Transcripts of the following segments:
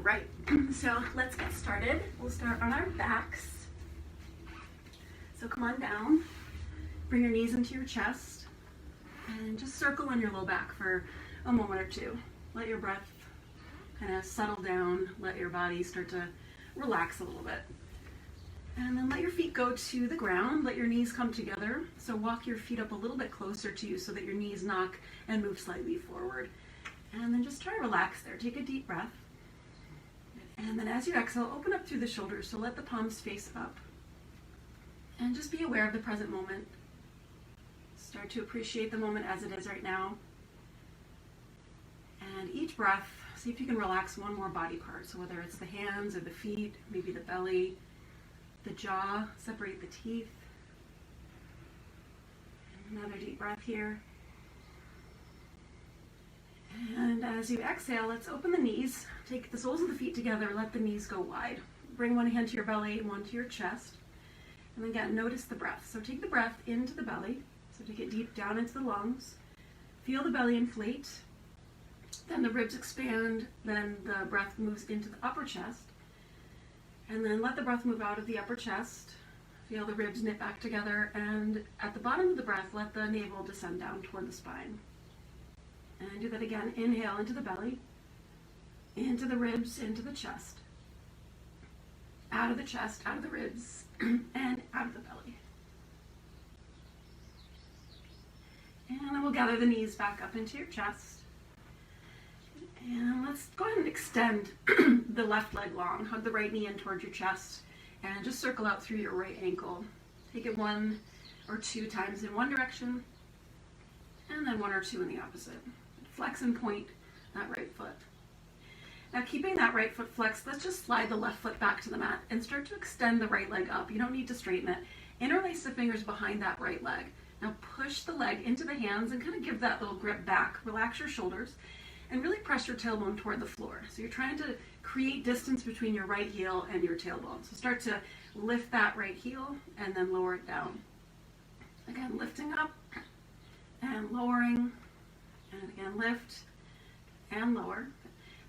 right, so let's get started. We'll start on our backs. So come on down, bring your knees into your chest, and just circle on your low back for a moment or two. Let your breath kind of settle down, let your body start to relax a little bit. And then let your feet go to the ground, let your knees come together. So walk your feet up a little bit closer to you so that your knees knock and move slightly forward. And then just try to relax there. Take a deep breath. And then as you exhale, open up through the shoulders. So let the palms face up. And just be aware of the present moment. Start to appreciate the moment as it is right now. And each breath, see if you can relax one more body part. So whether it's the hands or the feet, maybe the belly, the jaw, separate the teeth. Another deep breath here. And as you exhale, let's open the knees. Take the soles of the feet together, let the knees go wide. Bring one hand to your belly, one to your chest. And then again, notice the breath. So take the breath into the belly. So take it deep down into the lungs. Feel the belly inflate. Then the ribs expand. Then the breath moves into the upper chest. And then let the breath move out of the upper chest. Feel the ribs knit back together. And at the bottom of the breath, let the navel descend down toward the spine. And do that again. Inhale into the belly, into the ribs, into the chest. Out of the chest, out of the ribs, and out of the belly. And then we'll gather the knees back up into your chest. And let's go ahead and extend the left leg long. Hug the right knee in towards your chest and just circle out through your right ankle. Take it 1 or 2 times in one direction and then 1 or 2 in the opposite. Flex and point that right foot. Now keeping that right foot flexed, let's just slide the left foot back to the mat and start to extend the right leg up. You don't need to straighten it. Interlace the fingers behind that right leg. Now push the leg into the hands and kind of give that little grip back. Relax your shoulders and really press your tailbone toward the floor. So you're trying to create distance between your right heel and your tailbone. So start to lift that right heel and then lower it down. Again, lifting up and lowering, and again, lift and lower.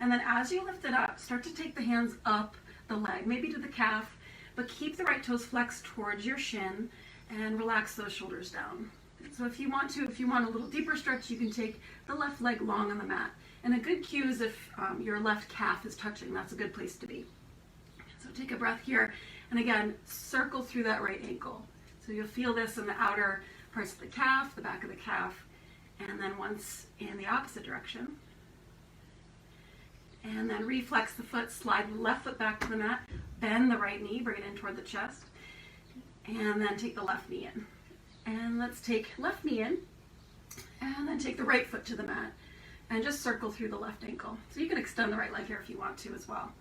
And then as you lift it up, start to take the hands up the leg, maybe to the calf, but keep the right toes flexed towards your shin and relax those shoulders down. So if you want a little deeper stretch, you can take the left leg long on the mat. And a good cue is if your left calf is touching. That's a good place to be. So take a breath here. And again, circle through that right ankle. So you'll feel this in the outer parts of the calf, the back of the calf, and then once in the opposite direction. And then reflex the foot, slide the left foot back to the mat, bend the right knee, bring it in toward the chest, and then take the left knee in. And let's take left knee in, and then take the right foot to the mat, and just circle through the left ankle. So you can extend the right leg here if you want to as well.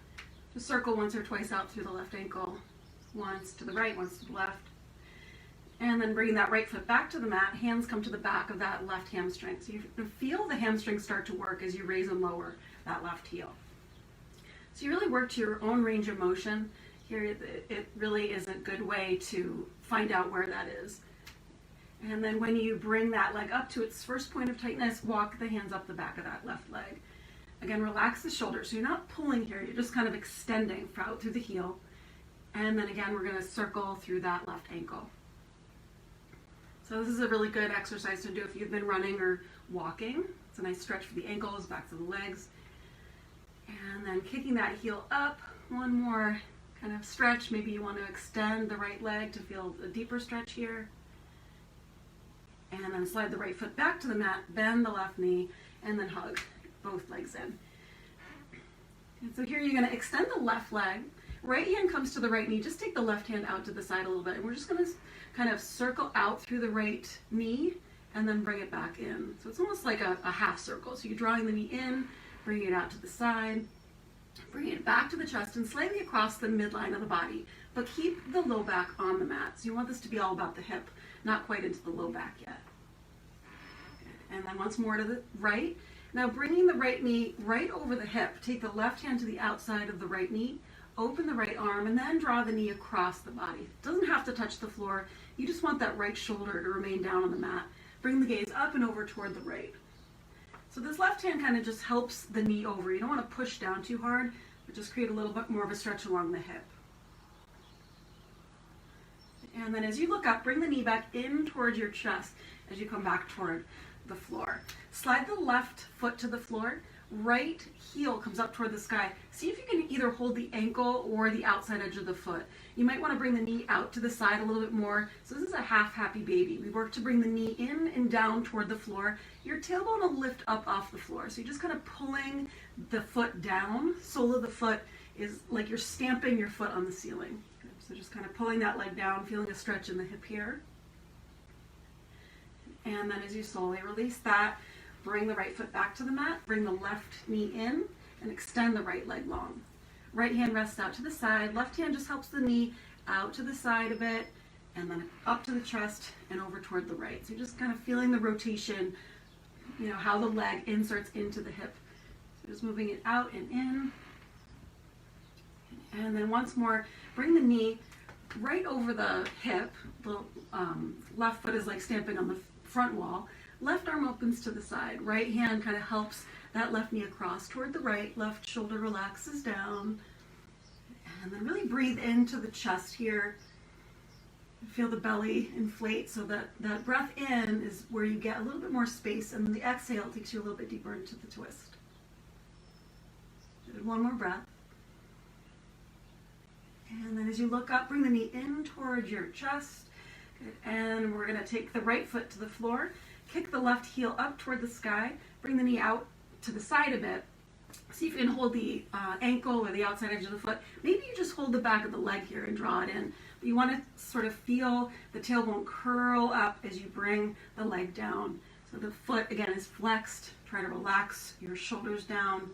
Just circle once or twice out through the left ankle, once to the right, once to the left. And then bring that right foot back to the mat, hands come to the back of that left hamstring. So you feel the hamstring start to work as you raise and lower that left heel. So you really work to your own range of motion. Here it really is a good way to find out where that is. And then when you bring that leg up to its first point of tightness, walk the hands up the back of that left leg. Again, relax the shoulders. So you're not pulling here, you're just kind of extending out through the heel. And then again, we're going to circle through that left ankle. So this is a really good exercise to do if you've been running or walking. It's a nice stretch for the ankles, back to the legs. And then kicking that heel up, one more kind of stretch. Maybe you want to extend the right leg to feel a deeper stretch here. And then slide the right foot back to the mat, bend the left knee, and then hug both legs in. And so here you're going to extend the left leg. Right hand comes to the right knee. Just take the left hand out to the side a little bit. And we're just going to kind of circle out through the right knee and then bring it back in. So it's almost like a half circle. So you're drawing the knee in, bringing it out to the side, bringing it back to the chest and slightly across the midline of the body. But keep the low back on the mat. So you want this to be all about the hip, not quite into the low back yet. And then once more to the right. Now bringing the right knee right over the hip, take the left hand to the outside of the right knee, open the right arm, and then draw the knee across the body. It doesn't have to touch the floor. You just want that right shoulder to remain down on the mat. Bring the gaze up and over toward the right. So this left hand kind of just helps the knee over. You don't want to push down too hard. but just create a little bit more of a stretch along the hip. And then as you look up, bring the knee back in towards your chest as you come back toward the floor. Slide the left foot to the floor. Right heel comes up toward the sky. See if you can either hold the ankle or the outside edge of the foot. You might want to bring the knee out to the side a little bit more. So this is a half happy baby. We work to bring the knee in and down toward the floor. Your tailbone will lift up off the floor. So you're just kind of pulling the foot down. Sole of the foot is like you're stamping your foot on the ceiling. So just kind of pulling that leg down, feeling a stretch in the hip here. And then as you slowly release that, bring the right foot back to the mat, bring the left knee in, and extend the right leg long. Right hand rests out to the side, left hand just helps the knee out to the side a bit, and then up to the chest and over toward the right. So you're just kind of feeling the rotation, you know, how the leg inserts into the hip. So just moving it out and in. And then once more, bring the knee right over the hip. The left foot is like stamping on the front wall. Left arm opens to the side. Right hand kind of helps that left knee across toward the right. Left shoulder relaxes down. And then really breathe into the chest here. Feel the belly inflate so that that breath in is where you get a little bit more space, and the exhale takes you a little bit deeper into the twist. Good. One more breath. And then as you look up, bring the knee in towards your chest. Good. And we're going to take the right foot to the floor. Kick the left heel up toward the sky. Bring the knee out to the side a bit. See if you can hold the ankle or the outside edge of the foot. Maybe you just hold the back of the leg here and draw it in. But you want to sort of feel the tailbone curl up as you bring the leg down. So the foot, again, is flexed. Try to relax your shoulders down.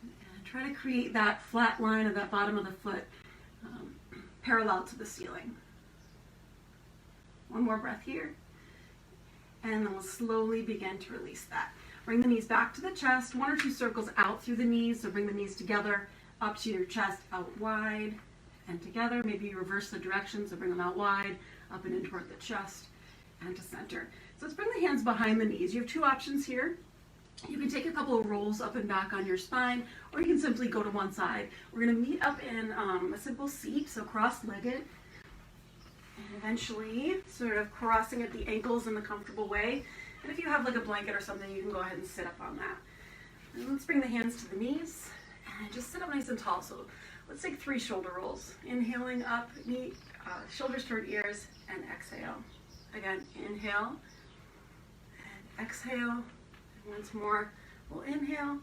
And try to create that flat line of that bottom of the foot parallel to the ceiling. One more breath here. And then we'll slowly begin to release that. Bring the knees back to the chest, 1 or 2 circles out through the knees. So bring the knees together, up to your chest, out wide, and together. Maybe you reverse the direction, so bring them out wide, up and in toward the chest, and to center. So let's bring the hands behind the knees. You have 2 options here. You can take a couple of rolls up and back on your spine, or you can simply go to one side. We're going to meet up in a simple seat, so cross-legged. And eventually, sort of crossing at the ankles in a comfortable way. And if you have like a blanket or something, you can go ahead and sit up on that. And let's bring the hands to the knees and just sit up nice and tall. So let's take 3 shoulder rolls. Inhaling up, knee, shoulders toward ears, and exhale. Again, inhale and exhale. And once more, we'll inhale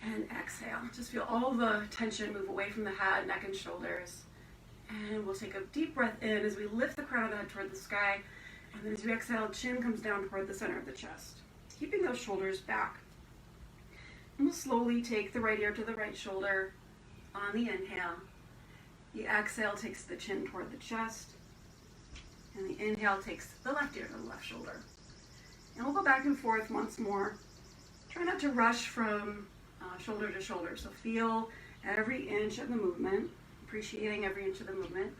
and exhale. Just feel all the tension move away from the head, neck, and shoulders. And we'll take a deep breath in as we lift the crown of the head toward the sky. And then as we exhale, chin comes down toward the center of the chest, keeping those shoulders back. And we'll slowly take the right ear to the right shoulder on the inhale. The exhale takes the chin toward the chest. And the inhale takes the left ear to the left shoulder. And we'll go back and forth once more. Try not to rush from shoulder to shoulder. So feel every inch of the movement. Appreciating every inch of the movement.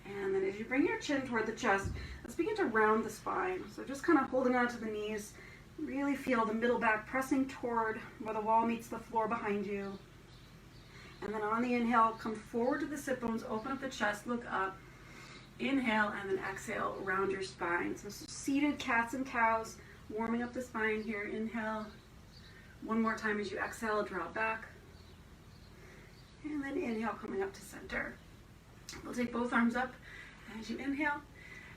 And then as you bring your chin toward the chest, let's begin to round the spine. So just kind of holding on to the knees. Really feel the middle back pressing toward where the wall meets the floor behind you. And then on the inhale, come forward to the sit bones, open up the chest, look up. Inhale and then exhale, round your spine. So seated cats and cows, warming up the spine here. Inhale. One more time as you exhale, draw back. And then inhale, coming up to center. We'll take both arms up as you inhale.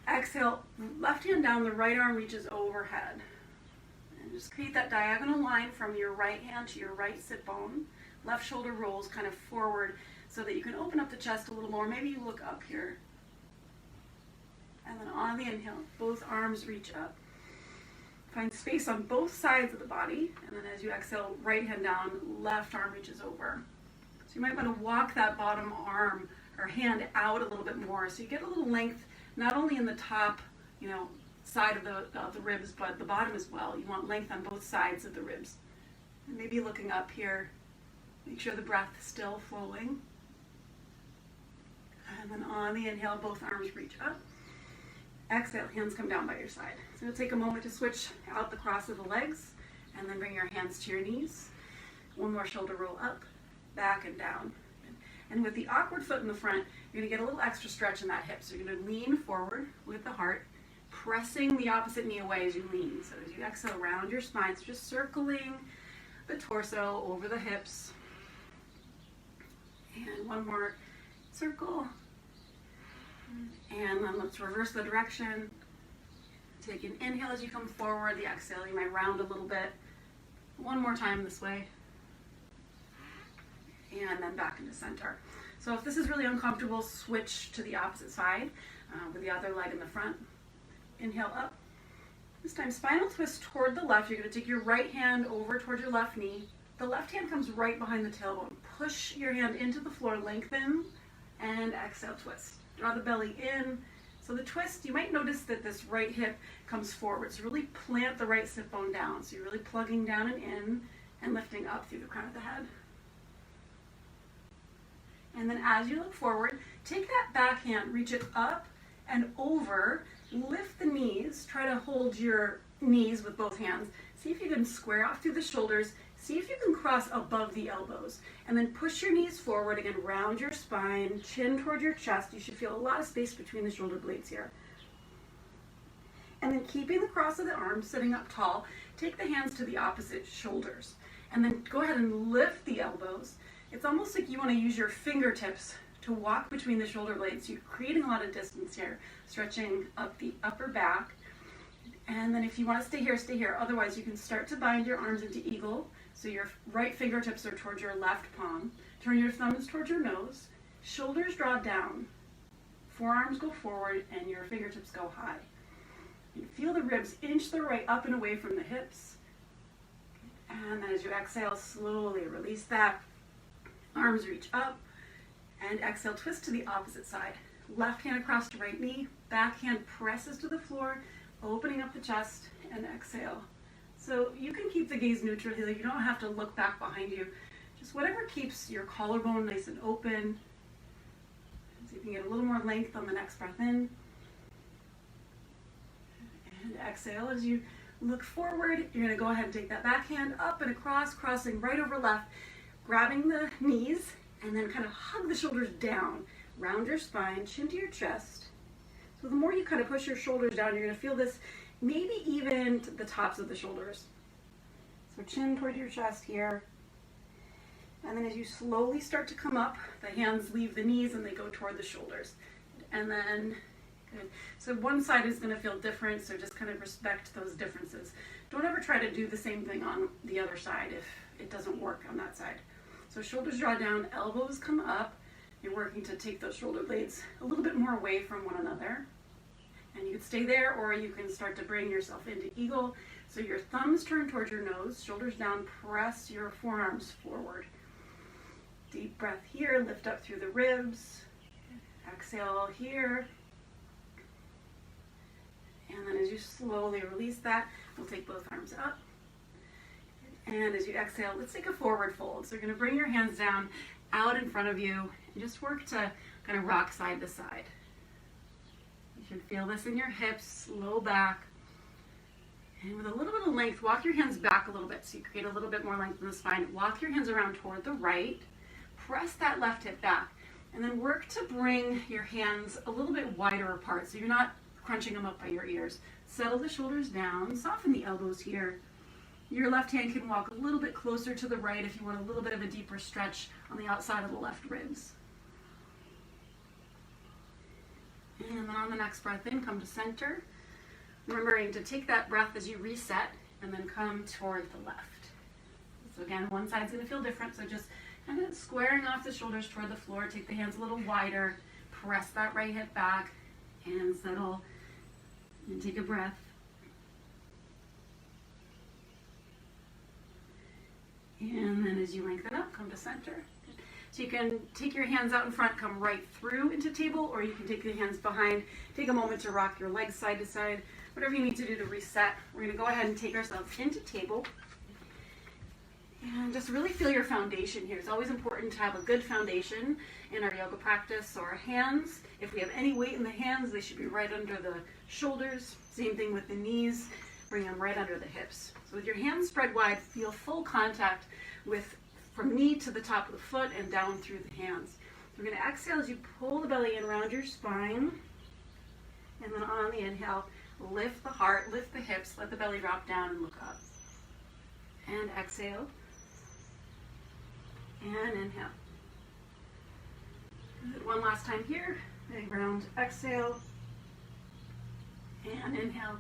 Exhale, left hand down, the right arm reaches overhead. And just create that diagonal line from your right hand to your right sit bone. Left shoulder rolls kind of forward so that you can open up the chest a little more. Maybe you look up here. And then on the inhale, both arms reach up. Find space on both sides of the body. And then as you exhale, right hand down, left arm reaches over. So you might want to walk that bottom arm or hand out a little bit more so you get a little length, not only in the top, side of the ribs, but the bottom as well. You want length on both sides of the ribs. And maybe looking up here, make sure the breath is still flowing. And then on the inhale, both arms reach up. Exhale, hands come down by your side. So you'll take a moment to switch out the cross of the legs and then bring your hands to your knees. One more shoulder roll up, back and down. And with the awkward foot in the front, you're going to get a little extra stretch in that hip. So you're going to lean forward with the heart, pressing the opposite knee away as you lean. So as you exhale, round your spine, so just circling the torso over the hips. And one more circle. And then let's reverse the direction. Take an inhale as you come forward. The exhale, you might round a little bit. One more time this way. And then back into center. So if this is really uncomfortable, switch to the opposite side with the other leg in the front. Inhale up. This time, spinal twist toward the left. You're going to take your right hand over toward your left knee. The left hand comes right behind the tailbone. Push your hand into the floor, lengthen, and exhale, twist. Draw the belly in. So the twist, you might notice that this right hip comes forward. So really plant the right sit bone down. So you're really plugging down and in and lifting up through the crown of the head. And then as you look forward, take that back hand, reach it up and over, lift the knees, try to hold your knees with both hands. See if you can square off through the shoulders, see if you can cross above the elbows, and then push your knees forward again, round your spine, chin toward your chest. You should feel a lot of space between the shoulder blades here. And then keeping the cross of the arms, sitting up tall, take the hands to the opposite shoulders, and then go ahead and lift the elbows. It's almost like you want to use your fingertips to walk between the shoulder blades. So you're creating a lot of distance here, stretching up the upper back. And then if you want to stay here, stay here. Otherwise, you can start to bind your arms into eagle. So your right fingertips are towards your left palm. Turn your thumbs towards your nose. Shoulders draw down. Forearms go forward and your fingertips go high. You feel the ribs inch their way up and away from the hips. And then as you exhale, slowly release that. Arms reach up, and exhale, twist to the opposite side. Left hand across to right knee, back hand presses to the floor, opening up the chest, and exhale. So you can keep the gaze neutral here. You don't have to look back behind you. Just whatever keeps your collarbone nice and open. So you can get a little more length on the next breath in. And exhale as you look forward. You're going to go ahead and take that back hand up and across, crossing right over left. Grabbing the knees and then kind of hug the shoulders down. Round your spine, chin to your chest. So the more you kind of push your shoulders down, you're going to feel this maybe even to the tops of the shoulders. So chin toward your chest here. And then as you slowly start to come up, the hands leave the knees and they go toward the shoulders. And then, good. So one side is going to feel different, so just kind of respect those differences. Don't ever try to do the same thing on the other side if it doesn't work on that side. So shoulders draw down, elbows come up. You're working to take those shoulder blades a little bit more away from one another. And you can stay there, or you can start to bring yourself into eagle. So your thumbs turn towards your nose, shoulders down, press your forearms forward. Deep breath here, lift up through the ribs. Exhale here. And then as you slowly release that, we'll take both arms up. And as you exhale, let's take a forward fold. So you're going to bring your hands down out in front of you and just work to kind of rock side to side. You should feel this in your hips, low back. And with a little bit of length, walk your hands back a little bit so you create a little bit more length in the spine. Walk your hands around toward the right. Press that left hip back. And then work to bring your hands a little bit wider apart so you're not crunching them up by your ears. Settle the shoulders down, soften the elbows here. Your left hand can walk a little bit closer to the right if you want a little bit of a deeper stretch on the outside of the left ribs. And then on the next breath in, come to center. Remembering to take that breath as you reset and then come toward the left. So again, one side's going to feel different, so just kind of squaring off the shoulders toward the floor. Take the hands a little wider. Press that right hip back and settle and take a breath. And then as you lengthen up, come to center. So you can take your hands out in front, come right through into table, or you can take the hands behind. Take a moment to rock your legs side to side. Whatever you need to do to reset. We're going to go ahead and take ourselves into table. And just really feel your foundation here. It's always important to have a good foundation in our yoga practice. So our hands, if we have any weight in the hands, they should be right under the shoulders. Same thing with the knees. Bring them right under the hips. So with your hands spread wide, feel full contact with from knee to the top of the foot and down through the hands. So we're going to exhale as you pull the belly in around your spine. And then on the inhale, lift the heart, lift the hips, let the belly drop down and look up. And exhale. And inhale. Good. One last time here. Big round exhale. And inhale.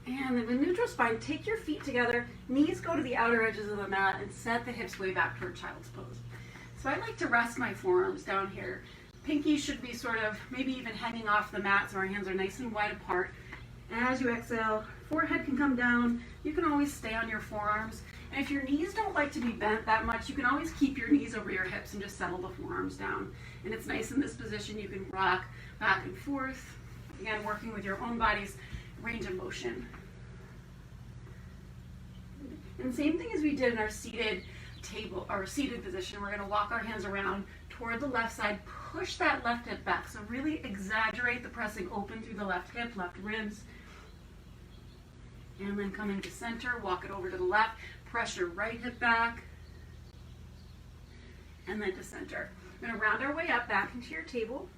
And then with neutral spine, take your feet together, knees go to the outer edges of the mat, and set the hips way back toward child's pose. So I like to rest my forearms down here. Pinkies should be sort of maybe even hanging off the mat so our hands are nice and wide apart. As you exhale, forehead can come down. You can always stay on your forearms. And if your knees don't like to be bent that much, you can always keep your knees over your hips and just settle the forearms down. And it's nice in this position. You can rock back and forth. Again, working with your own body's range of motion. And the same thing as we did in our seated table or seated position. We're going to walk our hands around toward the left side, push that left hip back. So really exaggerate the pressing open through the left hip, left ribs. And then coming to center, walk it over to the left, press your right hip back. And then to center. We're going to round our way up back into your table.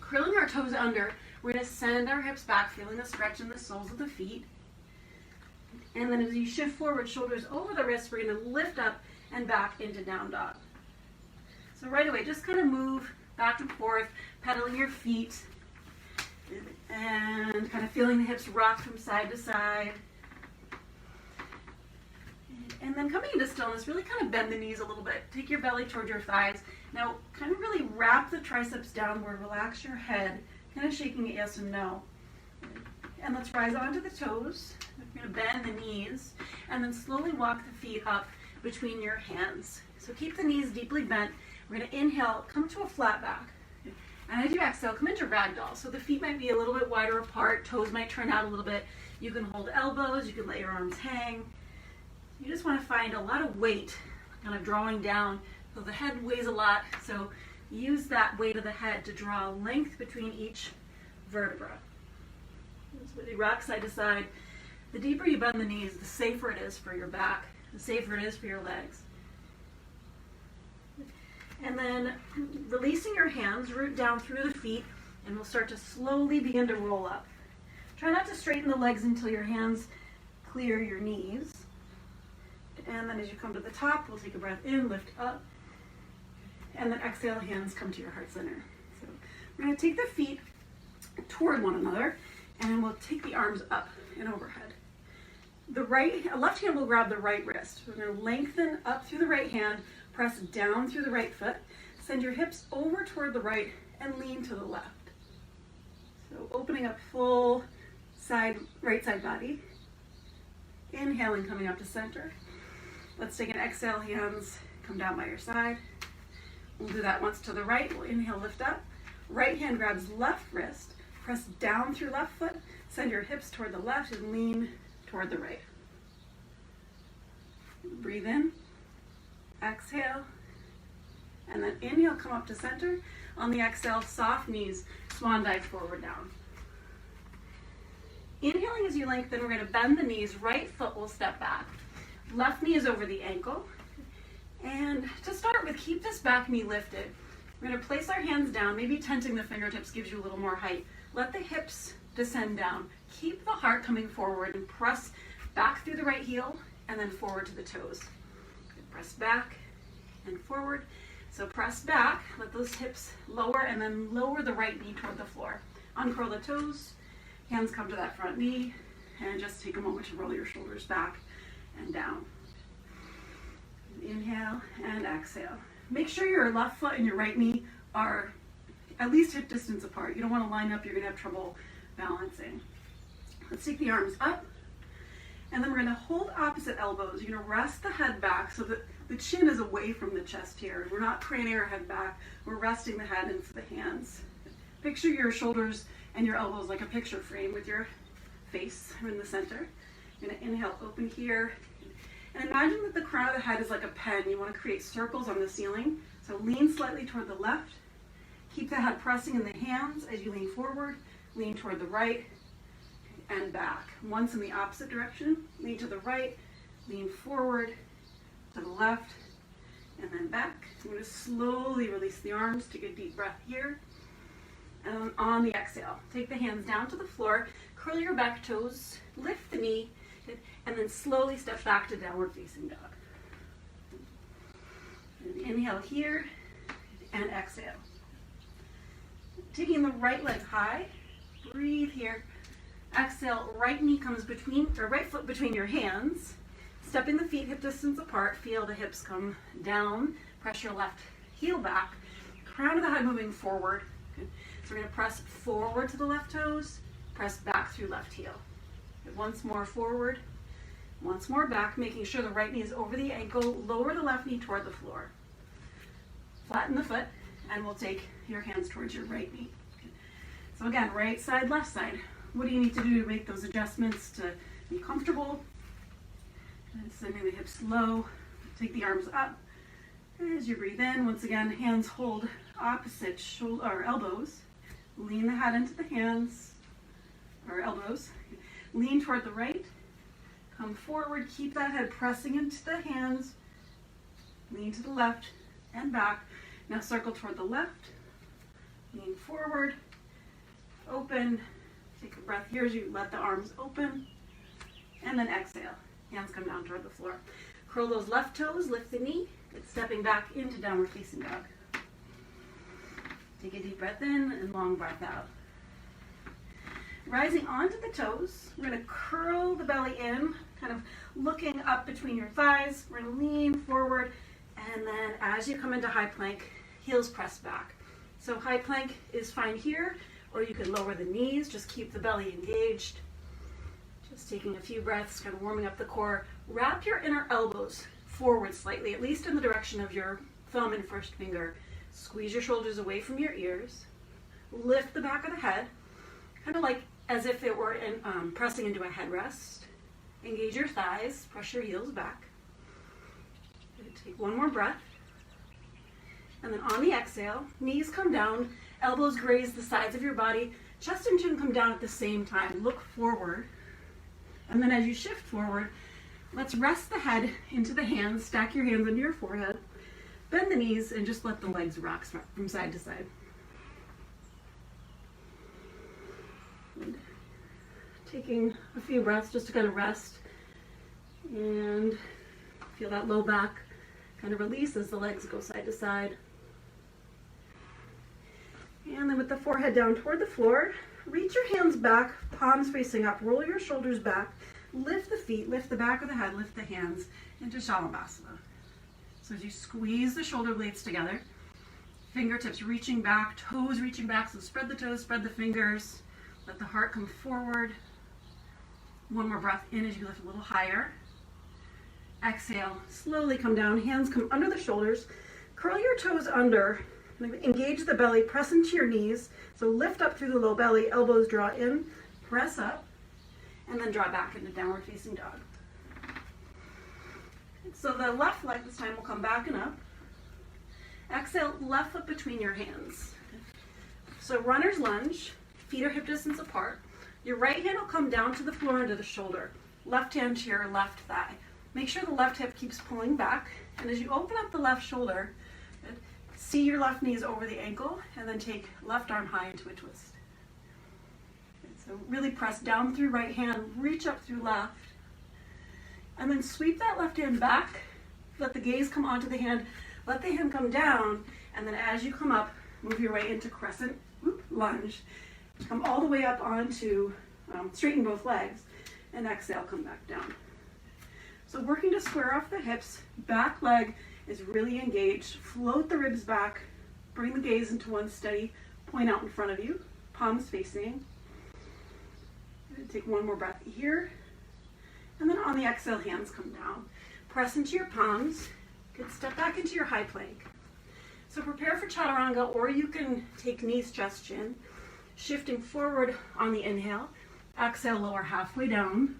Curling our toes under, we're going to send our hips back, feeling a stretch in the soles of the feet. And then as you shift forward, shoulders over the wrists, we're going to lift up and back into down dog. So right away, just kind of move back and forth, pedaling your feet, and kind of feeling the hips rock from side to side. And then coming into stillness, really kind of bend the knees a little bit. Take your belly toward your thighs. Now, kind of really wrap the triceps downward, relax your head, kind of shaking it yes and no. And let's rise onto the toes. We're going to bend the knees, and then slowly walk the feet up between your hands. So keep the knees deeply bent. We're going to inhale, come to a flat back. And as you exhale, come into ragdoll. So the feet might be a little bit wider apart, toes might turn out a little bit. You can hold elbows, you can let your arms hang. You just want to find a lot of weight kind of drawing down. So the head weighs a lot, so use that weight of the head to draw length between each vertebra. So when you rock side to side, the deeper you bend the knees, the safer it is for your back, the safer it is for your legs. And then releasing your hands, root down through the feet, and we'll start to slowly begin to roll up. Try not to straighten the legs until your hands clear your knees. And then as you come to the top, we'll take a breath in, lift up, and then exhale, hands come to your heart center. So we're going to take the feet toward one another, and we'll take the arms up and overhead. The left hand will grab the right wrist. We're going to lengthen up through the right hand, press down through the right foot, send your hips over toward the right, and lean to the left. So opening up full side, right side body. Inhaling, coming up to center. Let's take an exhale, hands come down by your side. We'll do that once to the right. We'll inhale, lift up. Right hand grabs left wrist, press down through left foot, send your hips toward the left and lean toward the right. Breathe in, exhale, and then inhale, come up to center. On the exhale, soft knees, swan dive forward down. Inhaling as you lengthen, we're going to bend the knees, right foot will step back. Left knee is over the ankle. And to start with, keep this back knee lifted. We're going to place our hands down, maybe tenting the fingertips gives you a little more height. Let the hips descend down. Keep the heart coming forward and press back through the right heel and then forward to the toes. Press back and forward. So press back, let those hips lower, and then lower the right knee toward the floor. Uncurl the toes, hands come to that front knee, and just take a moment to roll your shoulders back and down. Inhale and exhale. Make sure your left foot and your right knee are at least hip distance apart. You don't want to line up, you're going to have trouble balancing. Let's take the arms up, and then we're going to hold opposite elbows. You're going to rest the head back so that the chin is away from the chest here. We're not craning our head back, we're resting the head into the hands. Picture your shoulders and your elbows like a picture frame with your face in the center. You're going to inhale, open here. And imagine that the crown of the head is like a pen. You want to create circles on the ceiling. So lean slightly toward the left. Keep the head pressing in the hands as you lean forward. Lean toward the right and back. Once in the opposite direction. Lean to the right, lean forward, to the left, and then back. I'm going to slowly release the arms. Take a deep breath here. And on the exhale, take the hands down to the floor, curl your back toes, lift the knee, and then slowly step back to downward facing dog. And inhale here, and exhale. Taking the right leg high, breathe here. Exhale, right knee comes between, or right foot between your hands. Stepping the feet hip distance apart, feel the hips come down, press your left heel back, crown of the head moving forward. Good. So we're going to press forward to the left toes, press back through left heel. Good. Once more forward, once more back, making sure the right knee is over the ankle, lower the left knee toward the floor. Flatten the foot, and we'll take your hands towards your right knee. Good. So again, right side, left side. What do you need to do to make those adjustments to be comfortable? And sending the hips low, take the arms up. As you breathe in, once again, hands hold opposite shoulder or elbows. Lean the head into the hands or elbows. Lean toward the right. Come forward, keep that head pressing into the hands. Lean to the left and back. Now circle toward the left. Lean forward, open. Take a breath here as you let the arms open. And then exhale. Hands come down toward the floor. Curl those left toes, lift the knee. Good. Stepping back into downward facing dog. Take a deep breath in and long breath out. Rising onto the toes, we're going to curl the belly in, kind of looking up between your thighs. We're going to lean forward, and then as you come into high plank, heels press back. So high plank is fine here, or you can lower the knees, just keep the belly engaged. Just taking a few breaths, kind of warming up the core. Wrap your inner elbows forward slightly, at least in the direction of your thumb and first finger. Squeeze your shoulders away from your ears. Lift the back of the head, kind of like as if it were pressing into a headrest. Engage your thighs, press your heels back. Take one more breath. And then on the exhale, knees come down, elbows graze the sides of your body, chest and chin come down at the same time. Look forward. And then as you shift forward, let's rest the head into the hands, stack your hands into your forehead, bend the knees, and just let the legs rock from side to side. And taking a few breaths just to kind of rest and feel that low back kind of release as the legs go side to side. And then with the forehead down toward the floor, reach your hands back, palms facing up, roll your shoulders back, lift the feet, lift the back of the head, lift the hands into Shalabhasana. So as you squeeze the shoulder blades together, fingertips reaching back, toes reaching back, so spread the toes, spread the fingers, let the heart come forward. One more breath in as you lift a little higher. Exhale, slowly come down, hands come under the shoulders, curl your toes under, engage the belly, press into your knees. So lift up through the low belly, elbows draw in, press up, and then draw back into downward facing dog. So the left leg this time will come back and up. Exhale, left foot between your hands. So runner's lunge, feet are hip distance apart. Your right hand will come down to the floor under the shoulder. Left hand to your left thigh. Make sure the left hip keeps pulling back. And as you open up the left shoulder, see your left knee is over the ankle, and then take left arm high into a twist. So really press down through right hand, reach up through left, and then sweep that left hand back. Let the gaze come onto the hand, let the hand come down, and then as you come up, move your way into crescent lunge. Come all the way up onto, straighten both legs, and exhale, come back down. So working to square off the hips, back leg is really engaged. Float the ribs back, bring the gaze into one steady point out in front of you, palms facing. Take one more breath here. And then on the exhale, hands come down. Press into your palms. Good. Step back into your high plank. So prepare for chaturanga, or you can take knees, chest, chin. Shifting forward on the inhale. Exhale, lower halfway down.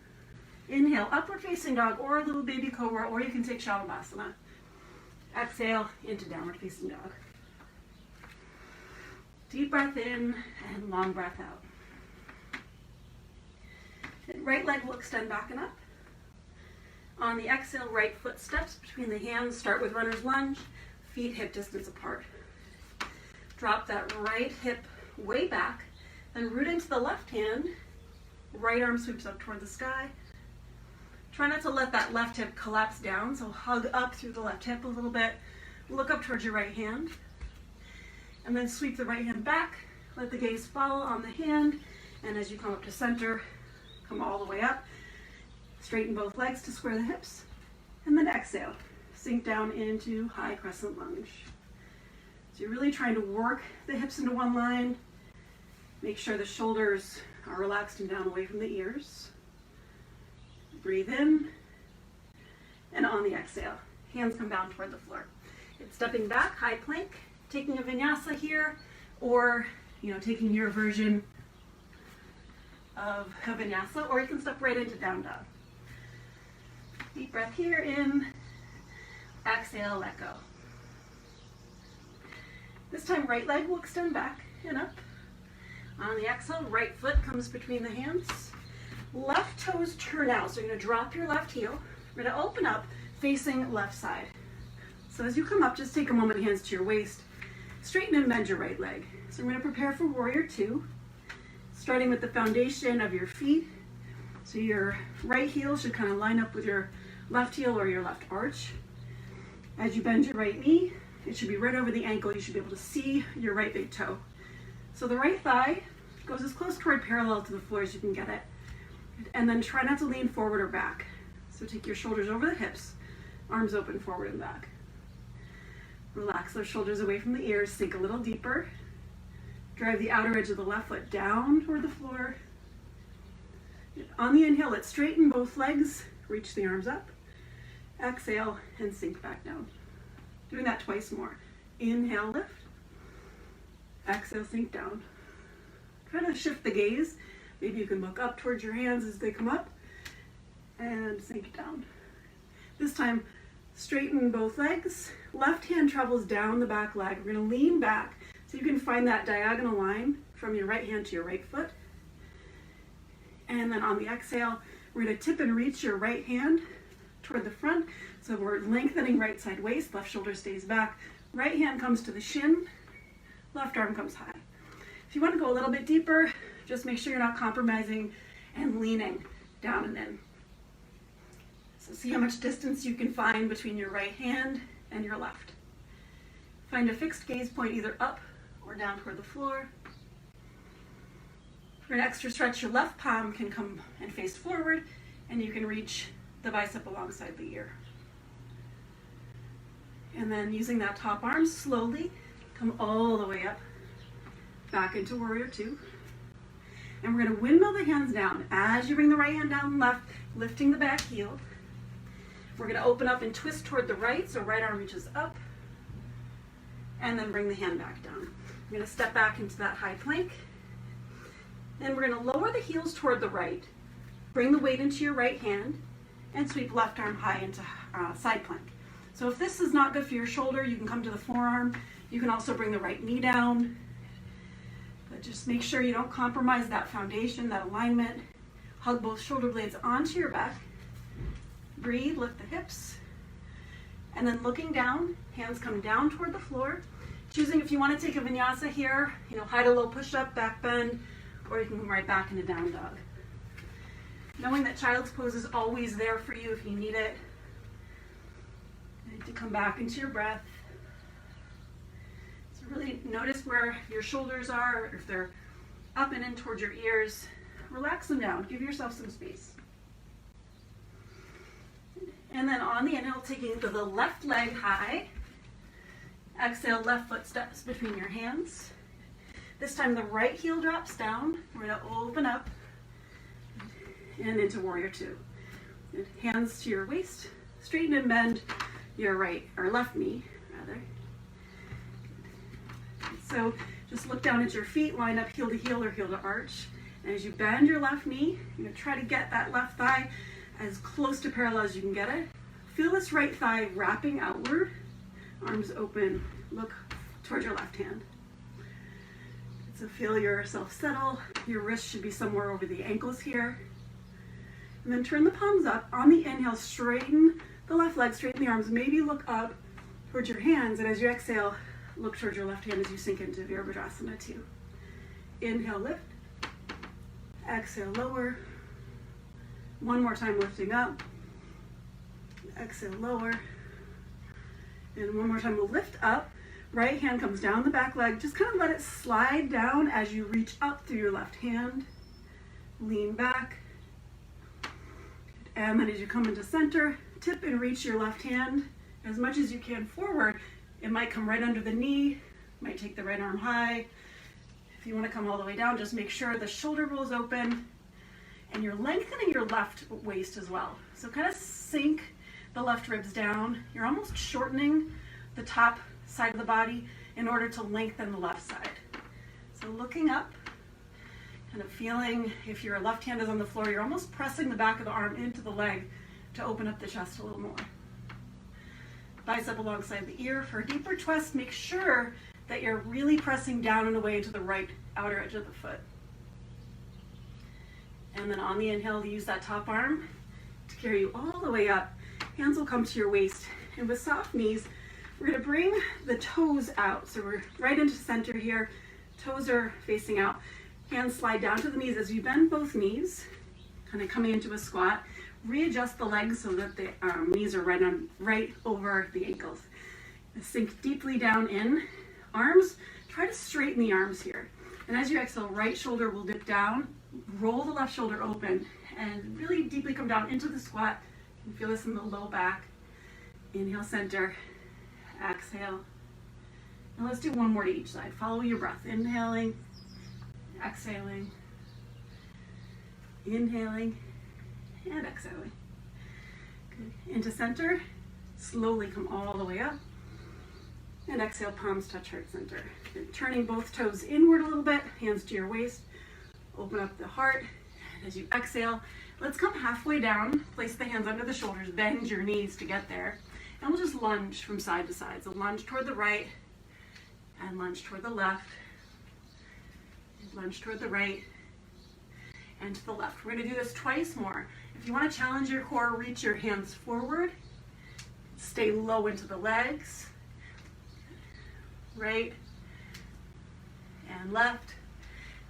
Inhale, upward facing dog, or a little baby cobra, or you can take Shalabhasana. Exhale into downward facing dog. Deep breath in and long breath out. Right leg will extend back and up. On the exhale, right foot steps between the hands. Start with runner's lunge, feet hip distance apart. Drop that right hip way back, then root into the left hand. Right arm sweeps up toward the sky. Try not to let that left hip collapse down, so hug up through the left hip a little bit. Look up towards your right hand. And then sweep the right hand back. Let the gaze fall on the hand. And as you come up to center, come all the way up. Straighten both legs to square the hips. And then exhale. Sink down into high crescent lunge. So you're really trying to work the hips into one line. Make sure the shoulders are relaxed and down away from the ears. Breathe in. And on the exhale, hands come down toward the floor. It's stepping back, high plank, taking a vinyasa here, or taking your version of a vinyasa, or you can step right into down dog. Deep breath here in, exhale, let go. This time right leg will extend back and up. On the exhale, right foot comes between the hands. Left toes turn out, so you're going to drop your left heel. We're going to open up facing left side. So as you come up, just take a moment, hands to your waist. Straighten and bend your right leg. So we're going to prepare for warrior two, starting with the foundation of your feet. So your right heel should kind of line up with your left heel or your left arch. As you bend your right knee, it should be right over the ankle. You should be able to see your right big toe. So the right thigh goes as close toward parallel to the floor as you can get it. And then try not to lean forward or back. So take your shoulders over the hips, arms open forward and back. Relax those shoulders away from the ears, sink a little deeper. Drive the outer edge of the left foot down toward the floor. On the inhale, let's straighten both legs, reach the arms up. Exhale and sink back down. Doing that twice more. Inhale, lift. Exhale, sink down. Try to shift the gaze. Maybe you can look up towards your hands as they come up and sink down. This time, straighten both legs. Left hand travels down the back leg. We're going to lean back so you can find that diagonal line from your right hand to your right foot. And then on the exhale, we're going to tip and reach your right hand toward the front. So we're lengthening right side waist, left shoulder stays back. Right hand comes to the shin, left arm comes high. If you want to go a little bit deeper, just make sure you're not compromising and leaning down and in. So see how much distance you can find between your right hand and your left. Find a fixed gaze point either up or down toward the floor. For an extra stretch, your left palm can come and face forward, and you can reach the bicep alongside the ear. And then using that top arm, slowly come all the way up, back into warrior two. And we're going to windmill the hands down. As you bring the right hand down and left, lifting the back heel. We're going to open up and twist toward the right, so right arm reaches up. And then bring the hand back down. We're going to step back into that high plank. Then we're going to lower the heels toward the right. Bring the weight into your right hand and sweep left arm high into side plank. So if this is not good for your shoulder, you can come to the forearm. You can also bring the right knee down. But just make sure you don't compromise that foundation, that alignment. Hug both shoulder blades onto your back. Breathe, lift the hips. And then looking down, hands come down toward the floor. Choosing if you want to take a vinyasa here, hide a low push-up, back bend, or you can come right back into down dog. Knowing that child's pose is always there for you if you need it. You need to come back into your breath. So really notice where your shoulders are, if they're up and in towards your ears. Relax them down, give yourself some space. And then on the inhale, taking the left leg high. Exhale, left foot steps between your hands. This time the right heel drops down. We're going to open up and into warrior two. Hands to your waist. Straighten and bend your right or left knee, rather. So just look down at your feet, line up heel to heel or heel to arch. And as you bend your left knee, you're going to try to get that left thigh as close to parallel as you can get it. Feel this right thigh wrapping outward. Arms open, look towards your left hand. So feel yourself settle. Your wrist should be somewhere over the ankles here. And then turn the palms up. On the inhale, straighten the left leg, straighten the arms. Maybe look up towards your hands, and as you exhale, look towards your left hand as you sink into Virabhadrasana 2. Inhale, lift. Exhale, lower. One more time, lifting up. Exhale, lower. And one more time, we'll lift up. Right hand comes down the back leg. Just kind of let it slide down as you reach up through your left hand. Lean back. And then as you come into center, tip and reach your left hand as much as you can forward. It might come right under the knee, might take the right arm high. If you want to come all the way down, just make sure the shoulder rolls open and you're lengthening your left waist as well. So kind of sink the left ribs down. You're almost shortening the top side of the body in order to lengthen the left side. So looking up, kind of feeling if your left hand is on the floor, you're almost pressing the back of the arm into the leg to open up the chest a little more. Bicep alongside the ear. For a deeper twist, make sure that you're really pressing down and away to the right outer edge of the foot. And then on the inhale, use that top arm to carry you all the way up. Hands will come to your waist. And with soft knees, we're going to bring the toes out. So we're right into center here. Toes are facing out. Hands slide down to the knees as you bend both knees, kind of coming into a squat. Readjust the legs so that the knees are right over the ankles. Sink deeply down in. Arms, try to straighten the arms here. And as you exhale, right shoulder will dip down. Roll the left shoulder open and really deeply come down into the squat. You can feel this in the low back. Inhale, center. Exhale. Now let's do one more to each side. Follow your breath. Inhaling, exhaling, inhaling, and exhaling. Good. Into center. Slowly come all the way up. And exhale, palms touch heart center. Good. Turning both toes inward a little bit, hands to your waist. Open up the heart. And as you exhale, let's come halfway down. Place the hands under the shoulders. Bend your knees to get there. And we'll just lunge from side to side. So lunge toward the right and lunge toward the left. Lunge toward the right and to the left. We're going to do this twice more. If you want to challenge your core, reach your hands forward. Stay low into the legs. Right and left.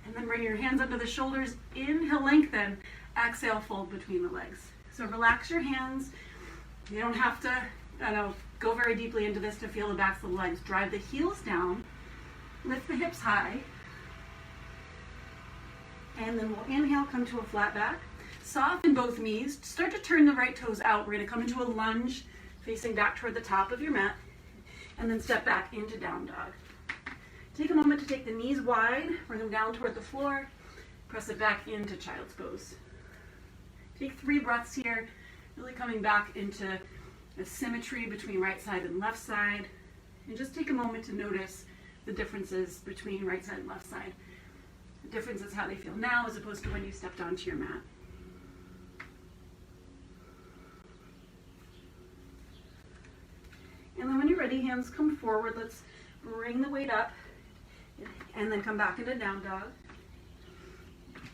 And then bring your hands under the shoulders. Inhale, lengthen. Exhale, fold between the legs. So relax your hands. You don't have to go very deeply into this to feel the backs of the legs. Drive the heels down. Lift the hips high. And then we'll inhale, come to a flat back. Soften both knees. Start to turn the right toes out. We're going to come into a lunge, facing back toward the top of your mat. And then step back into down dog. Take a moment to take the knees wide, bring them down toward the floor, press it back into child's pose. Take 3 breaths here, really coming back into a symmetry between right side and left side. And just take a moment to notice the differences between right side and left side. The difference is how they feel now as opposed to when you stepped onto your mat. And then when you're ready, hands come forward. Let's bring the weight up and then come back into down dog.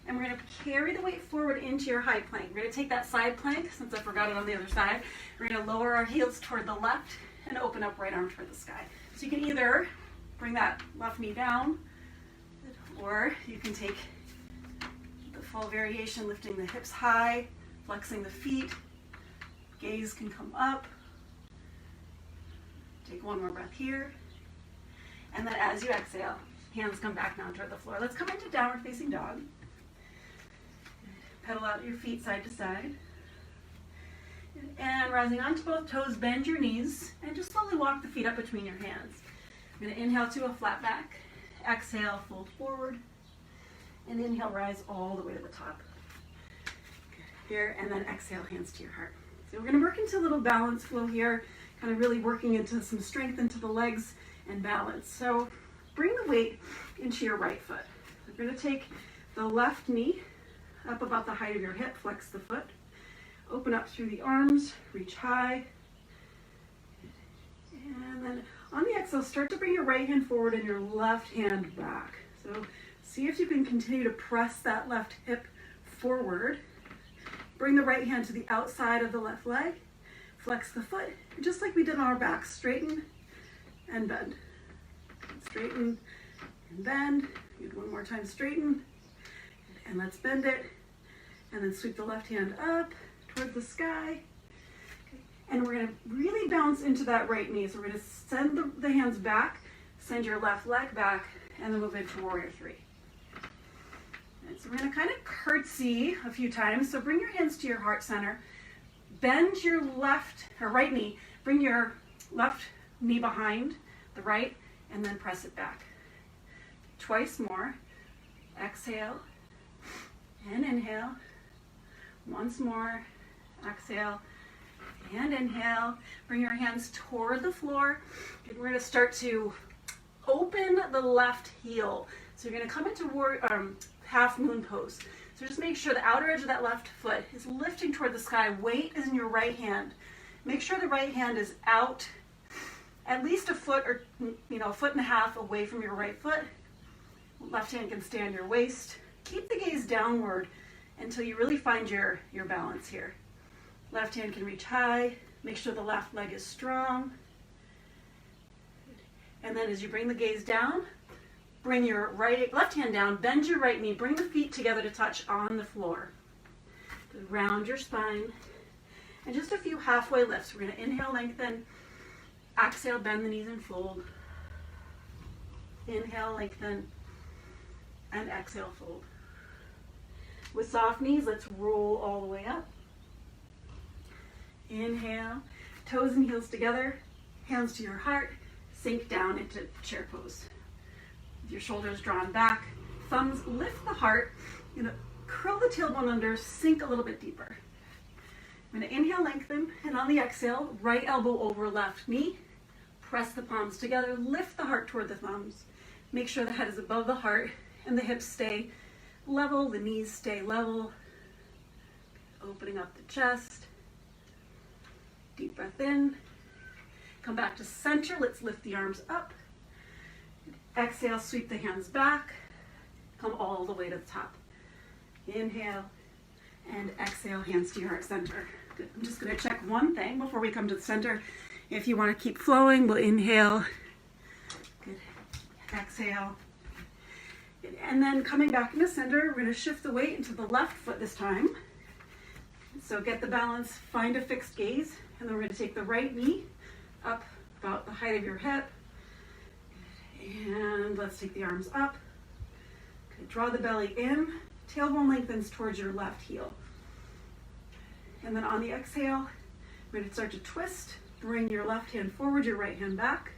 And we're going to carry the weight forward into your high plank. We're going to take that side plank, since I forgot it on the other side. We're going to lower our heels toward the left and open up right arm toward the sky. So you can either bring that left knee down, or you can take the full variation, lifting the hips high, flexing the feet. Gaze can come up. Take one more breath here. And then as you exhale, hands come back down toward the floor. Let's come into downward facing dog. Pedal out your feet side to side. And rising onto both toes, bend your knees and just slowly walk the feet up between your hands. I'm going to inhale to a flat back. Exhale, fold forward. And inhale, rise all the way to the top. Good. Here, and then exhale, hands to your heart. So we're going to work into a little balance flow here, kind of really working into some strength into the legs and balance. So bring the weight into your right foot. We're going to take the left knee up about the height of your hip, flex the foot, open up through the arms, reach high, and then on the exhale, start to bring your right hand forward and your left hand back. So see if you can continue to press that left hip forward. Bring the right hand to the outside of the left leg. Flex the foot, just like we did on our back. Straighten and bend. Straighten and bend. Do one more time, straighten. And let's bend it. And then sweep the left hand up toward the sky. And we're gonna really bounce into that right knee. So we're gonna send the hands back, send your left leg back, and then move into Warrior Three. And so we're gonna kind of curtsy a few times. So bring your hands to your heart center. Bend your left or right knee. Bring your left knee behind the right, and then press it back. Twice more. Exhale and inhale. Once more. Exhale and inhale. Bring your hands toward the floor. And we're going to start to open the left heel. So you're going to come into half moon pose. So just make sure the outer edge of that left foot is lifting toward the sky. Weight is in your right hand. Make sure the right hand is out at least a foot or a foot and a half away from your right foot. Left hand can stay on your waist. Keep the gaze downward until you really find your balance here. Left hand can reach high. Make sure the left leg is strong. And then as you bring the gaze down, bring your left hand down, bend your right knee, bring the feet together to touch on the floor. Round your spine. And just a few halfway lifts. We're going to inhale, lengthen. Exhale, bend the knees and fold. Inhale, lengthen. And exhale, fold. With soft knees, let's roll all the way up. Inhale, toes and heels together, hands to your heart, sink down into chair pose. With your shoulders drawn back, thumbs lift the heart, curl the tailbone under, sink a little bit deeper. I'm going to inhale, lengthen, and on the exhale, right elbow over left knee, press the palms together, lift the heart toward the thumbs. Make sure the head is above the heart and the hips stay level, the knees stay level. Opening up the chest. Deep breath in. Come back to center. Let's lift the arms up. Exhale, sweep the hands back. Come all the way to the top. Inhale and exhale, hands to your heart center. Good. I'm just going to check one thing before we come to the center. If you want to keep flowing, we'll inhale. Good. Exhale. Good. And then coming back into center, we're going to shift the weight into the left foot this time. So get the balance, find a fixed gaze, and then we're going to take the right knee up about the height of your hip. And let's take the arms up. Good. Draw the belly in. Tailbone lengthens towards your left heel. And then on the exhale, we're going to start to twist. Bring your left hand forward, your right hand back.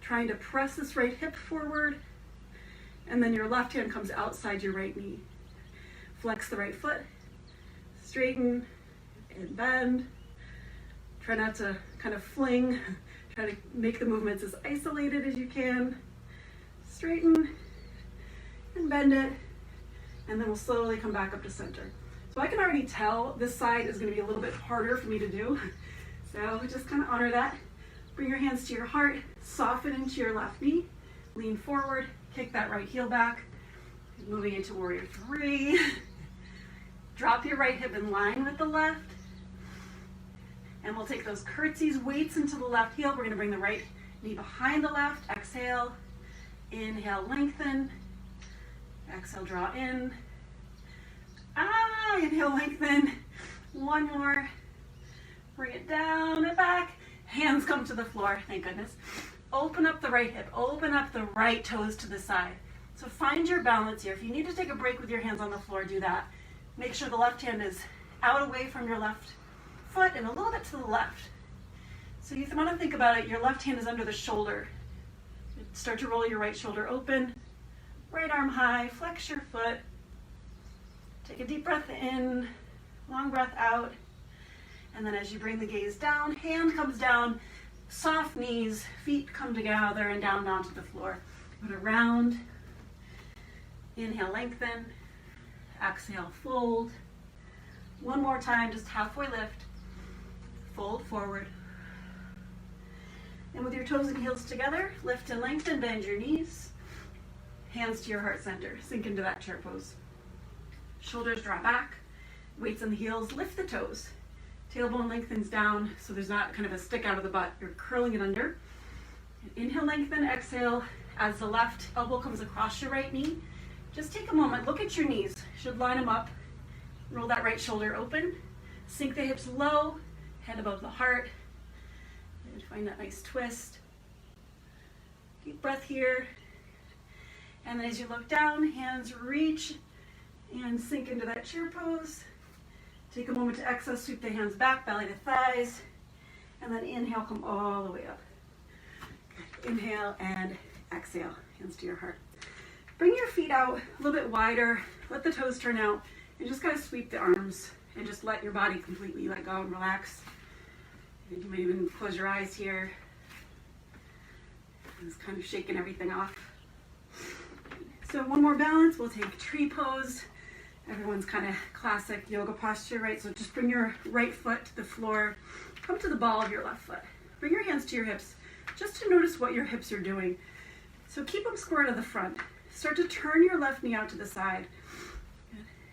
Trying to press this right hip forward. And then your left hand comes outside your right knee. Flex the right foot. Straighten and bend. Try not to kind of fling. Try to make the movements as isolated as you can. Straighten and bend it. And then we'll slowly come back up to center. So I can already tell this side is going to be a little bit harder for me to do. So just kind of honor that. Bring your hands to your heart, soften into your left knee, lean forward, kick that right heel back. Moving into Warrior Three. Drop your right hip in line with the left. And we'll take those curtsies, weights into the left heel. We're going to bring the right knee behind the left. Exhale. Inhale, lengthen. Exhale, draw in. Inhale, lengthen. One more. Bring it down and back. Hands come to the floor, thank goodness. Open up the right hip. Open up the right toes to the side. So find your balance here. If you need to take a break with your hands on the floor, do that. Make sure the left hand is out away from your left foot and a little bit to the left. So you want to think about it. Your left hand is under the shoulder. Start to roll your right shoulder open. Right arm high, flex your foot. Take a deep breath in, long breath out. And then as you bring the gaze down, hand comes down, soft knees, feet come together and down onto the floor. Put a round. Inhale, lengthen. Exhale, fold. One more time, just halfway lift. Fold forward. And with your toes and heels together, lift and lengthen, bend your knees. Hands to your heart center. Sink into that chair pose. Shoulders draw back. Weights on the heels, lift the toes. Tailbone lengthens down so there's not kind of a stick out of the butt. You're curling it under. Inhale, lengthen, exhale. As the left elbow comes across your right knee, just take a moment, look at your knees. Should line them up. Roll that right shoulder open. Sink the hips low, head above the heart. And find that nice twist. Deep breath here. And then as you look down, hands reach and sink into that chair pose. Take a moment to exhale, sweep the hands back, belly to thighs. And then inhale, come all the way up. Inhale and exhale, hands to your heart. Bring your feet out a little bit wider, let the toes turn out, and just kind of sweep the arms and just let your body completely let go and relax. And you may even close your eyes here. Just kind of shaking everything off. So one more balance, we'll take tree pose. Everyone's kind of classic yoga posture, right? So just bring your right foot to the floor, come to the ball of your left foot. Bring your hands to your hips, just to notice what your hips are doing. So keep them square to the front. Start to turn your left knee out to the side.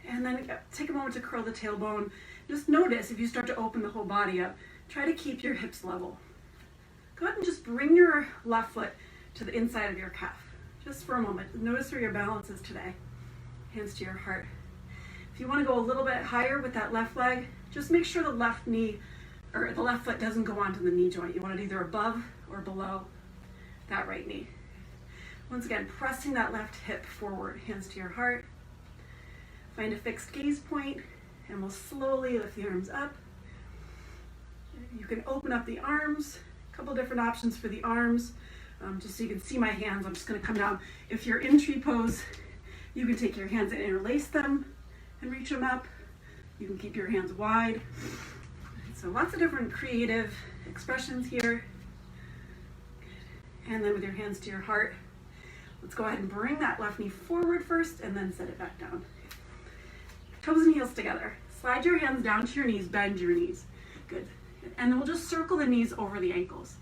And then take a moment to curl the tailbone. Just notice if you start to open the whole body up, try to keep your hips level. Go ahead and just bring your left foot to the inside of your calf, just for a moment. Notice where your balance is today. Hands to your heart. If you want to go a little bit higher with that left leg, just make sure the left knee or the left foot doesn't go onto the knee joint. You want it either above or below that right knee. Once again, pressing that left hip forward, hands to your heart. Find a fixed gaze point, and we'll slowly lift the arms up. You can open up the arms, a couple different options for the arms. Just so you can see my hands, I'm just gonna come down. If you're in tree pose, you can take your hands and interlace them and reach them up. You can keep your hands wide. So lots of different creative expressions here. And then with your hands to your heart, let's go ahead and bring that left knee forward first and then set it back down. Toes and heels together. Slide your hands down to your knees, bend your knees. Good. And then we'll just circle the knees over the ankles.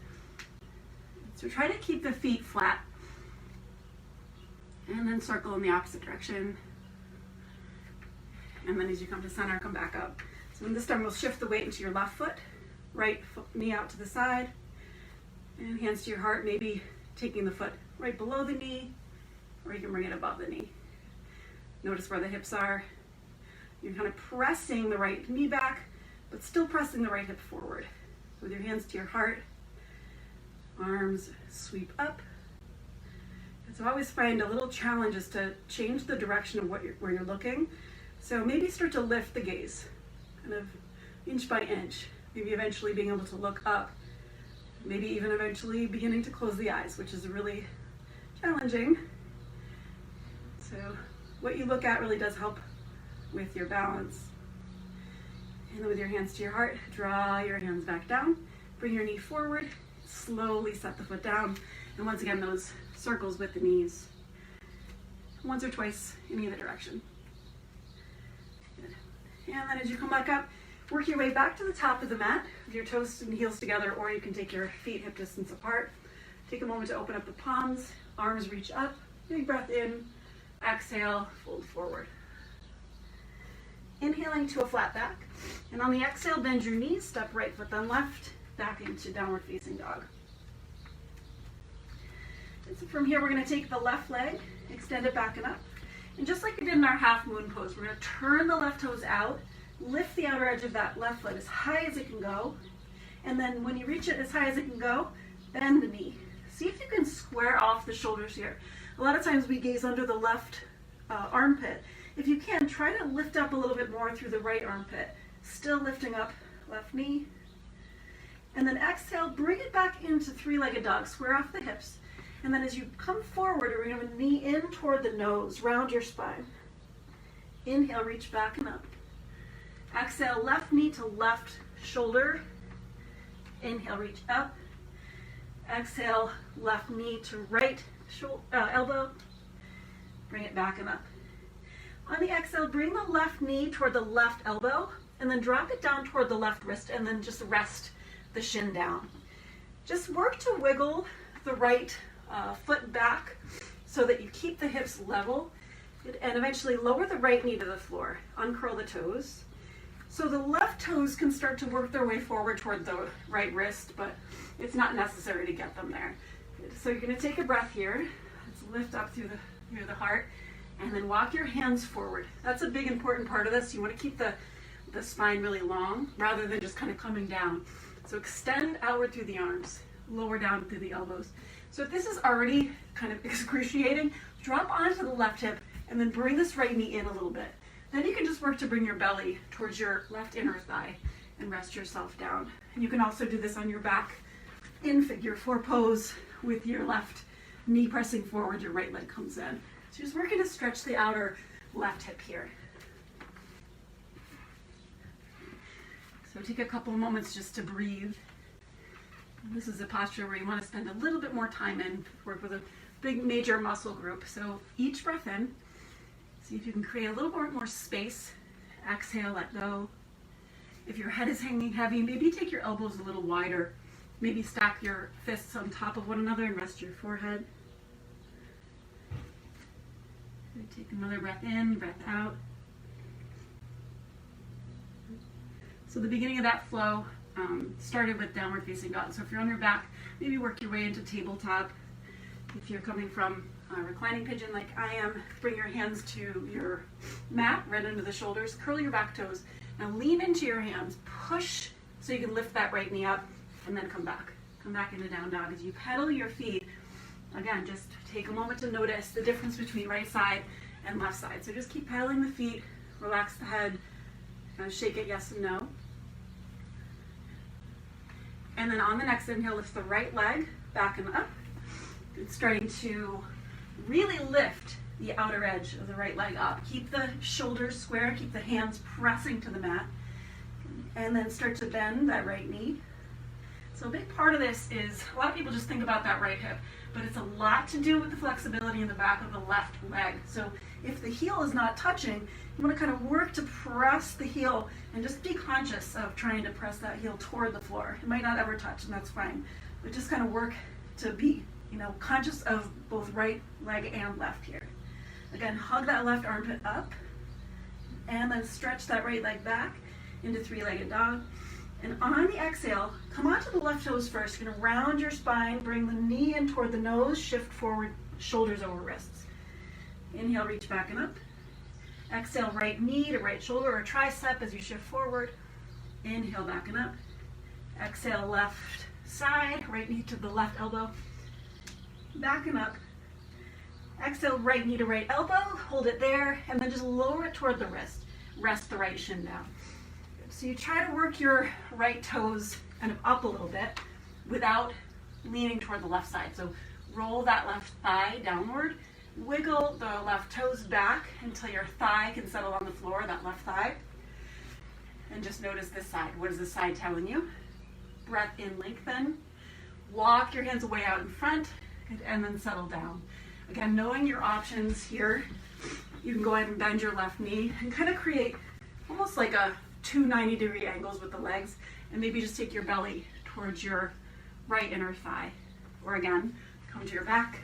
So try to keep the feet flat. And then circle in the opposite direction. And then as you come to center, come back up. So this time we'll shift the weight into your left foot, right foot, knee out to the side, and hands to your heart, maybe taking the foot right below the knee, or you can bring it above the knee. Notice where the hips are. You're kind of pressing the right knee back, but still pressing the right hip forward. With your hands to your heart, arms sweep up. And so I always find a little challenge is to change the direction of where you're looking. So maybe start to lift the gaze, kind of inch by inch, maybe eventually being able to look up, maybe even eventually beginning to close the eyes, which is really challenging. So what you look at really does help with your balance. And then with your hands to your heart, draw your hands back down, bring your knee forward, slowly set the foot down, and once again those circles with the knees, once or twice in either direction. And then as you come back up, work your way back to the top of the mat with your toes and heels together, or you can take your feet hip distance apart. Take a moment to open up the palms, arms reach up, big breath in, exhale, fold forward. Inhaling to a flat back, and on the exhale, bend your knees, step right foot then left, back into downward facing dog. And so from here, we're gonna take the left leg, extend it back and up. And just like we did in our half moon pose, we're going to turn the left toes out, lift the outer edge of that left foot as high as it can go, and then when you reach it as high as it can go, bend the knee. See if you can square off the shoulders here. A lot of times we gaze under the left armpit. If you can, try to lift up a little bit more through the right armpit. Still lifting up left knee. And then exhale, bring it back into three-legged dog, square off the hips. And then as you come forward, we're going to knee in toward the nose, round your spine. Inhale, reach back and up. Exhale, left knee to left shoulder. Inhale, reach up. Exhale, left knee to right elbow. Bring it back and up. On the exhale, bring the left knee toward the left elbow, and then drop it down toward the left wrist, and then just rest the shin down. Just work to wiggle the right foot back so that you keep the hips level, and eventually lower the right knee to the floor. Uncurl the toes. So the left toes can start to work their way forward toward the right wrist, but it's not necessary to get them there. So you're going to take a breath here. Let's lift up through the heart, and then walk your hands forward. That's a big important part of this. You want to keep the spine really long rather than just kind of coming down. So extend outward through the arms, lower down through the elbows. So if this is already kind of excruciating, drop onto the left hip and then bring this right knee in a little bit. Then you can just work to bring your belly towards your left inner thigh and rest yourself down. And you can also do this on your back in figure four pose with your left knee pressing forward, your right leg comes in. So just working to stretch the outer left hip here. So take a couple of moments just to breathe. This is a posture where you want to spend a little bit more time in, work with a big major muscle group. So each breath in, see if you can create a little more space. Exhale, let go. If your head is hanging heavy, maybe take your elbows a little wider. Maybe stack your fists on top of one another and rest your forehead. Take another breath in, breath out. So the beginning of that flow started with downward facing dog. So if you're on your back, maybe work your way into tabletop. If you're coming from reclining pigeon like I am, bring your hands to your mat, right under the shoulders, curl your back toes. Now lean into your hands, push so you can lift that right knee up, and then come back. Come back into down dog. As you pedal your feet, again, just take a moment to notice the difference between right side and left side. So just keep pedaling the feet, relax the head, shake it yes and no. And then on the next inhale, lift the right leg back and up. It's starting to really lift the outer edge of the right leg up. Keep the shoulders square, keep the hands pressing to the mat, and then start to bend that right knee. So a big part of this is, a lot of people just think about that right hip, but it's a lot to do with the flexibility in the back of the left leg. So if the heel is not touching, you want to kind of work to press the heel and just be conscious of trying to press that heel toward the floor. It might not ever touch, and that's fine, but just kind of work to be, conscious of both right leg and left here. Again, hug that left armpit up, and then stretch that right leg back into three-legged dog. And on the exhale, come onto the left toes first. You're gonna round your spine, bring the knee in toward the nose, shift forward, shoulders over wrists. Inhale, reach back and up. Exhale, right knee to right shoulder or tricep as you shift forward. Inhale, back and up. Exhale, left side, right knee to the left elbow. Back and up. Exhale, right knee to right elbow, hold it there, and then just lower it toward the wrist. Rest the right shin down. So you try to work your right toes kind of up a little bit without leaning toward the left side. So roll that left thigh downward, wiggle the left toes back until your thigh can settle on the floor, that left thigh. And just notice this side. What is this side telling you? Breath in, lengthen. Walk your hands away out in front and then settle down. Again, knowing your options here, you can go ahead and bend your left knee and kind of create almost like a 2 90-degree angles with the legs, and maybe just take your belly towards your right inner thigh. Or again, come to your back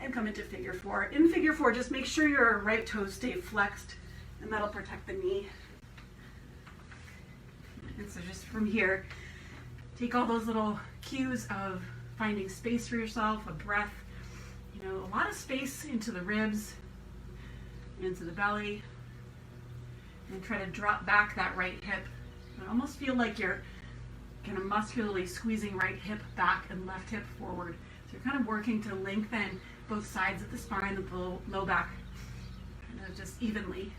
and come into figure four. In figure four, just make sure your right toes stay flexed, and that'll protect the knee. And so just from here, take all those little cues of finding space for yourself, a breath, a lot of space into the ribs, into the belly, and try to drop back that right hip. I almost feel like you're kind of muscularly squeezing right hip back and left hip forward. So you're kind of working to lengthen both sides of the spine, the low back, kind of just evenly.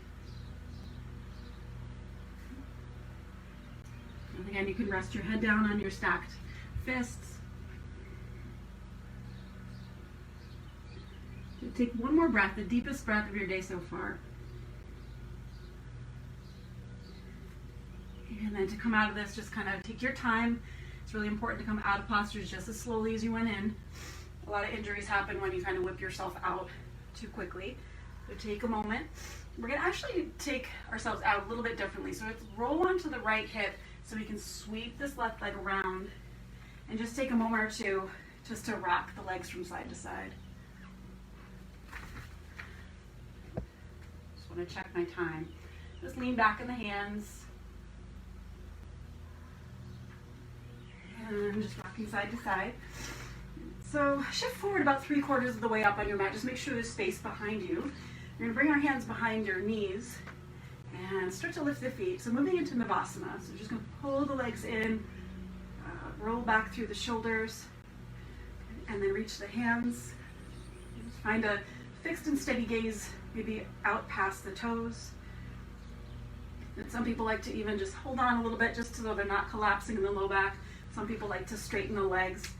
And again, you can rest your head down on your stacked fists. Take one more breath, the deepest breath of your day so far. And then to come out of this, just kind of take your time. It's really important to come out of postures just as slowly as you went in. A lot of injuries happen when you kind of whip yourself out too quickly. So take a moment. We're going to actually take ourselves out a little bit differently. So let's roll onto the right hip so we can sweep this left leg around and just take a moment or two just to rock the legs from side to side. Just want to check my time. Just lean back in the hands. And just rocking side to side. So shift forward about 3/4 of the way up on your mat. Just make sure there's space behind you. You're going to bring our hands behind your knees and start to lift the feet. So moving into Navasana. So just going to pull the legs in, roll back through the shoulders, and then reach the hands. Just find a fixed and steady gaze, maybe out past the toes. And some people like to even just hold on a little bit just so they're not collapsing in the low back. Some people like to straighten the legs